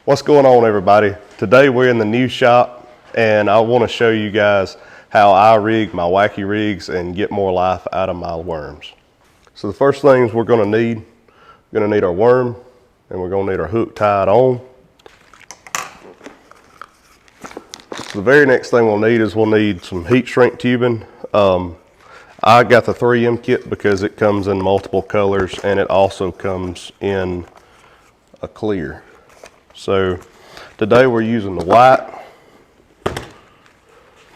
What's going on, everybody? Today we're in the new shop and I want to show you guys how I rig my wacky rigs and get more life out of my worms. So the first things we're going to need our worm, and we're going to need our hook tied on. So the very next thing we'll need some heat shrink tubing. I got the 3M kit because it comes in multiple colors and it also comes in a clear. So today we're using the white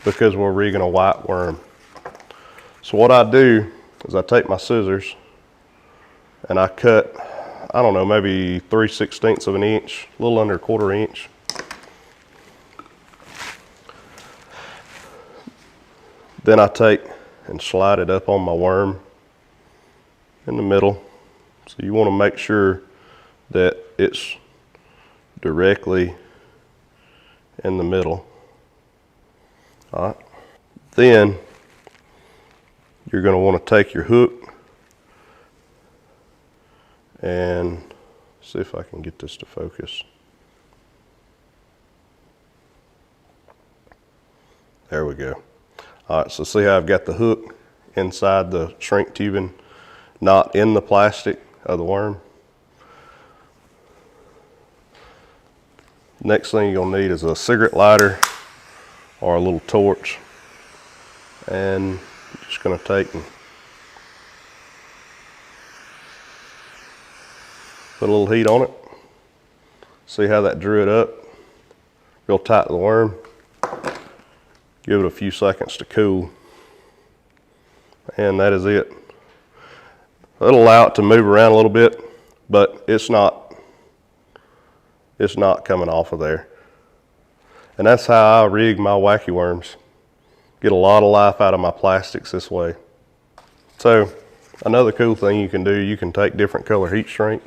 because we're rigging a white worm. So what I do is I take my scissors and I cut, I don't know, maybe 3/16 of an inch, a little under 1/4 inch. Then I take and slide it up on my worm in the middle. So you want to make sure that it's directly in the middle. All right. Then you're going to want to take your hook and see if I can get this to focus. There we go. All right, so see how I've got the hook inside the shrink tubing, not in the plastic of the worm. Next thing you're gonna need is a cigarette lighter or a little torch. And you're just gonna take and put a little heat on it. See how that drew it up? Real tight to the worm. Give it a few seconds to cool. And that is it. It'll allow it to move around a little bit, but it's not coming off of there. And that's how I rig my wacky worms. Get a lot of life out of my plastics this way. So another cool thing you can do, you can take different color heat shrink,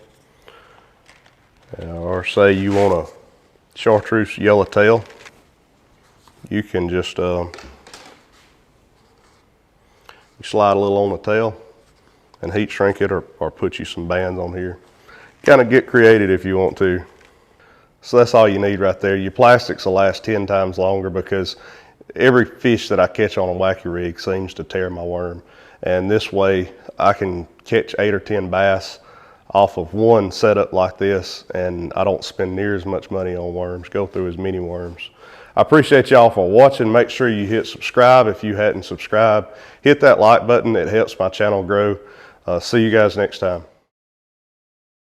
or say you want a chartreuse yellow tail. You can just slide a little on the tail and heat shrink it, or put you some bands on here. Kind of get creative if you want to. So that's all you need right there. Your plastics will last 10 times longer because every fish that I catch on a wacky rig seems to tear my worm. And this way I can catch 8 or 10 bass off of one setup like this, and I don't spend near as much money on worms, go through as many worms. I appreciate y'all for watching. Make sure you hit subscribe if you hadn't subscribed. Hit that like button, it helps my channel grow. See you guys next time.